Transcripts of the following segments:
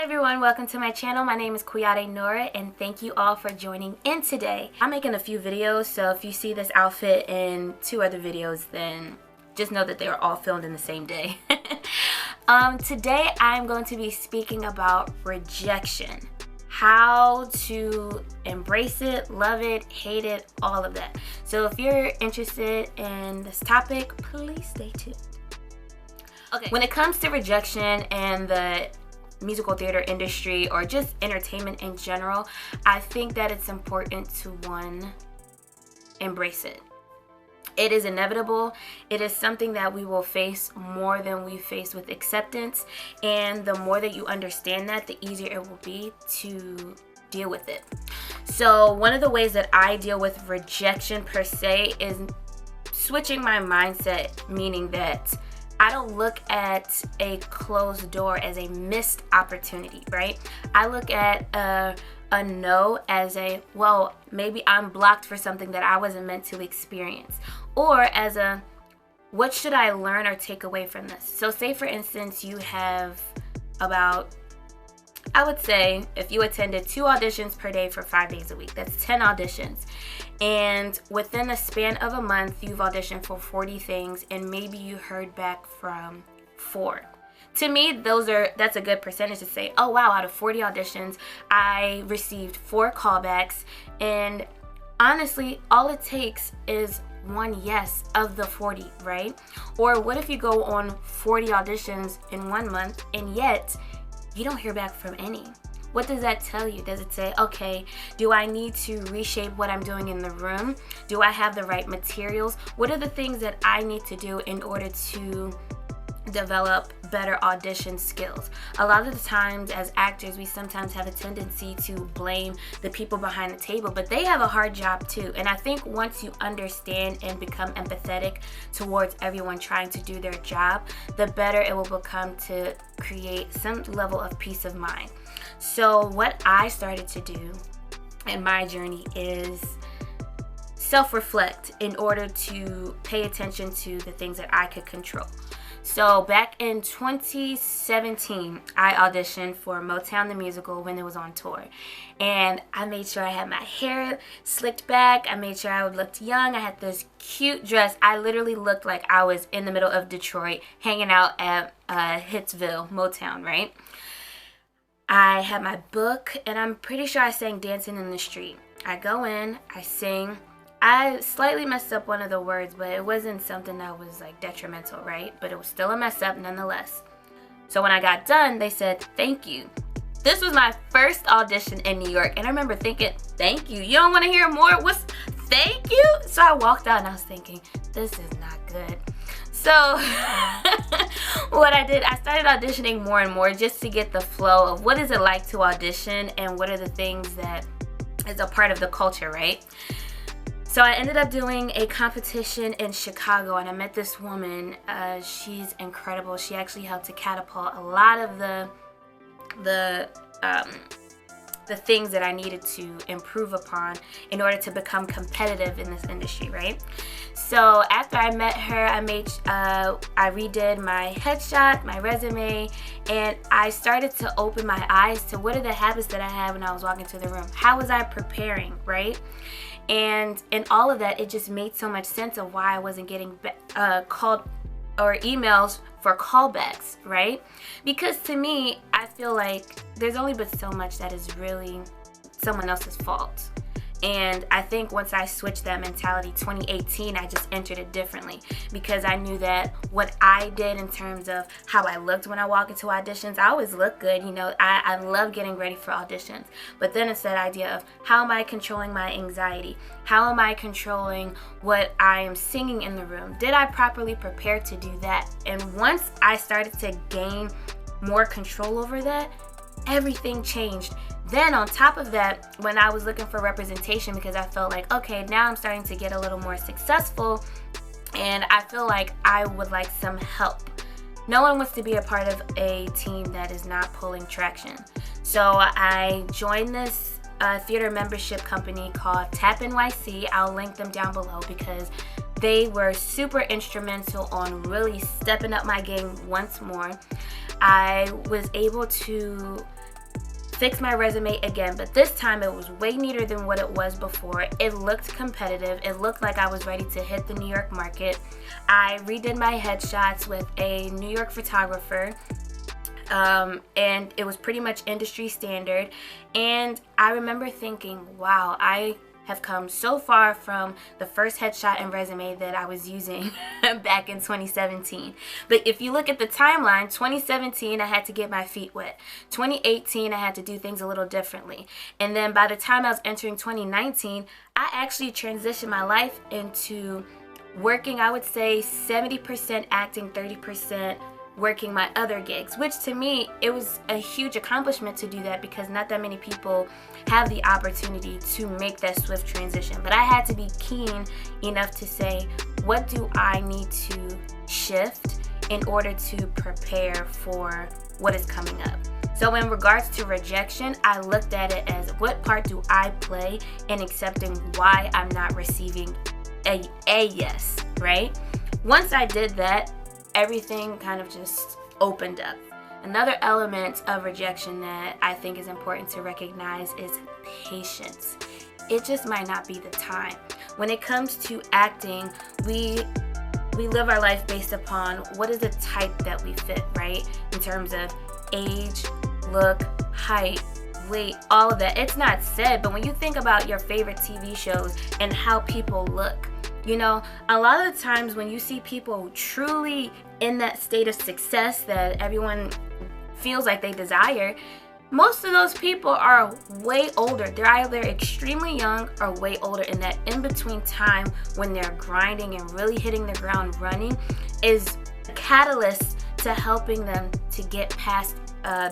everyone, welcome to my channel. My name is Kuyade Nora and thank you all for joining in today. I'm making a few videos, so if you see this outfit in 2 other videos, then just know that they were all filmed in the same day. Today I'm going to be speaking about rejection. How to embrace it, love it, hate it, all of that. So if you're interested in this topic, please stay tuned. Okay, when it comes to rejection and the musical theater industry or just entertainment in general, I think that it's important to, one, embrace it. It is inevitable. It is something that we will face more than we face with acceptance, and the more that you understand that, the easier it will be to deal with it. So one of the ways that I deal with rejection per se is switching my mindset, meaning that I don't look at a closed door as a missed opportunity, right? I look at a no as a, well, maybe I'm blocked for something that I wasn't meant to experience. Or as a, what should I learn or take away from this? So say for instance, you have about, I would say if you attended 2 auditions per day for 5 days a week, that's 10 auditions. And within the span of a month, you've auditioned for 40 things and maybe you heard back from 4. To me, that's a good percentage to say, oh wow, out of 40 auditions, I received 4 callbacks. And honestly, all it takes is 1 yes of the 40, right? Or what if you go on 40 auditions in 1 month and yet you don't hear back from any? What does that tell you? Does it say, okay, do I need to reshape what I'm doing in the room? Do I have the right materials? What are the things that I need to do in order to develop better audition skills? A lot of the times as actors, we sometimes have a tendency to blame the people behind the table, but they have a hard job too. And I think once you understand and become empathetic towards everyone trying to do their job, the better it will become to create some level of peace of mind. So what I started to do in my journey is self-reflect in order to pay attention to the things that I could control. So back in 2017, I auditioned for Motown the Musical when it was on tour. And I made sure I had my hair slicked back. I made sure I looked young. I had this cute dress. I literally looked like I was in the middle of Detroit hanging out at Hitsville, Motown, right? I had my book and I'm pretty sure I sang Dancing in the Street. I go in, I sing. I slightly messed up one of the words, but it wasn't something that was like detrimental, right? But it was still a mess up nonetheless. So when I got done, they said, thank you. This was my first audition in New York. And I remember thinking, thank you? You don't want to hear more? What's thank you? So I walked out and I was thinking, this is not good. So what I did, I started auditioning more and more just to get the flow of what is it like to audition and what are the things that is a part of the culture, right? So I ended up doing a competition in Chicago and I met this woman. She's incredible. She actually helped to catapult a lot of the things that I needed to improve upon in order to become competitive in this industry, right? So after I met her, I redid my headshot, my resume, and I started to open my eyes to what are the habits that I had when I was walking to the room. How was I preparing, right? And in all of that, it just made so much sense of why I wasn't getting called or emails for callbacks, right? Because to me, I feel like there's only but so much that is really someone else's fault. And I think once I switched that mentality, 2018, I just entered it differently because I knew that what I did in terms of how I looked when I walk into auditions, I always look good. You know, I love getting ready for auditions. But then it's that idea of how am I controlling my anxiety? How am I controlling what I am singing in the room? Did I properly prepare to do that? And once I started to gain more control over that, everything changed. Then on top of that, when I was looking for representation because I felt like, okay, now I'm starting to get a little more successful and I feel like I would like some help. No one wants to be a part of a team that is not pulling traction. So I joined this theater membership company called Tap NYC. I'll link them down below because they were super instrumental on really stepping up my game once more. I was able to fix my resume again, but this time it was way neater than what it was before. It looked competitive. It looked like I was ready to hit the New York market. I redid my headshots with a New York photographer, and it was pretty much industry standard. And I remember thinking, wow, I have come so far from the first headshot and resume that I was using back in 2017. But if you look at the timeline, 2017, I had to get my feet wet. 2018, I had to do things a little differently. And then by the time I was entering 2019, I actually transitioned my life into working, I would say 70% acting, 30% working my other gigs, which to me, it was a huge accomplishment to do that, because not that many people have the opportunity to make that swift transition. But I had to be keen enough to say, what do I need to shift in order to prepare for what is coming up? So in regards to rejection, I looked at it as, what part do I play in accepting why I'm not receiving a yes, right? Once I did that, everything kind of just opened up. Another element of rejection that I think is important to recognize is patience. It just might not be the time. When it comes to acting, we live our life based upon what is the type that we fit, right? In terms of age, look, height, weight, all of that. It's not said, but when you think about your favorite TV shows and how people look, you know, a lot of the times when you see people truly in that state of success that everyone feels like they desire, most of those people are way older. They're either extremely young or way older, and that in-between time when they're grinding and really hitting the ground running is a catalyst to helping them to get past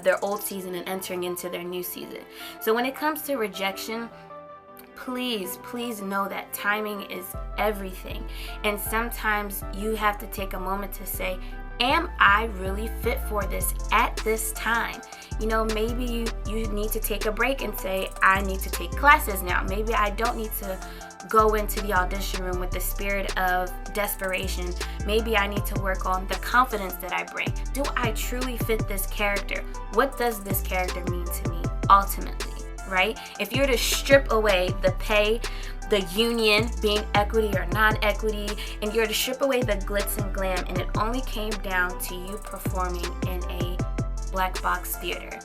their old season and entering into their new season. So when it comes to rejection, please know that timing is everything. And sometimes you have to take a moment to say, am I really fit for this at this time? You know, maybe you need to take a break and say, I need to take classes now. Maybe I don't need to go into the audition room with the spirit of desperation. Maybe I need to work on the confidence that I bring. Do I truly fit this character? What does this character mean to me ultimately? Right? If you're to strip away the pay, the union being equity or non-equity, and you're to strip away the glitz and glam, and it only came down to you performing in a black box theater,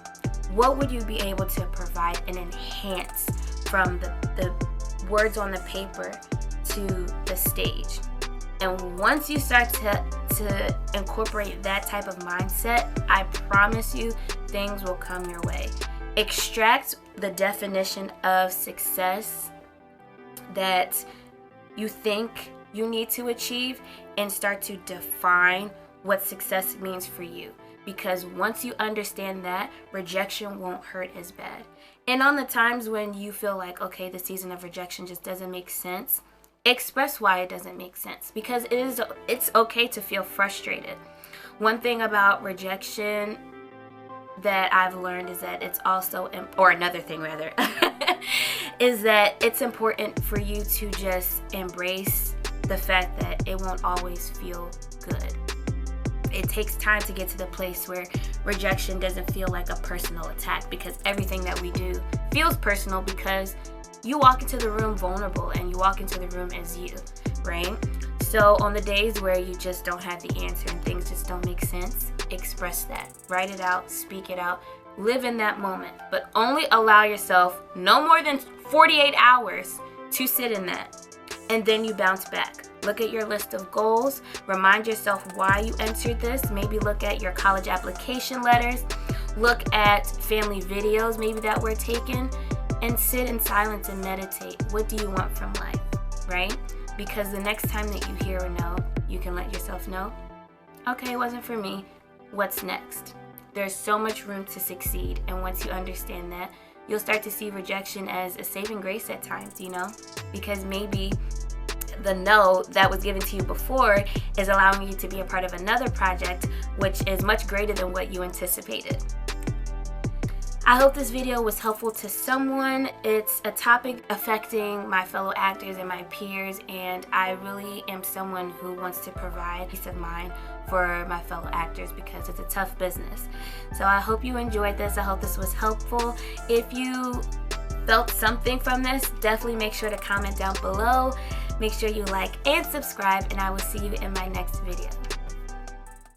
what would you be able to provide and enhance from the words on the paper to the stage? And once you start to incorporate that type of mindset, I promise you things will come your way. Extract the definition of success that you think you need to achieve and start to define what success means for you. Because once you understand that, rejection won't hurt as bad. And on the times when you feel like, okay, the season of rejection just doesn't make sense, express why it doesn't make sense. Because it's okay to feel frustrated. One thing about rejection that I've learned is that it's also, or another thing rather, is that it's important for you to just embrace the fact that it won't always feel good. It takes time to get to the place where rejection doesn't feel like a personal attack, because everything that we do feels personal, because you walk into the room vulnerable and you walk into the room as you, right? So on the days where you just don't have the answer and things just don't make sense, express that. Write it out, speak it out, live in that moment. But only allow yourself no more than 48 hours to sit in that. And then you bounce back. Look at your list of goals. Remind yourself why you entered this. Maybe look at your college application letters. Look at family videos maybe that were taken. And sit in silence and meditate. What do you want from life, right? Because the next time that you hear a no, you can let yourself know, okay, it wasn't for me. What's next? There's so much room to succeed. And once you understand that, you'll start to see rejection as a saving grace at times, you know? Because maybe the no that was given to you before is allowing you to be a part of another project, which is much greater than what you anticipated. I hope this video was helpful to someone. It's a topic affecting my fellow actors and my peers, and I really am someone who wants to provide peace of mind for my fellow actors because it's a tough business. So I hope you enjoyed this. I hope this was helpful. If you felt something from this, definitely make sure to comment down below. Make sure you like and subscribe, and I will see you in my next video.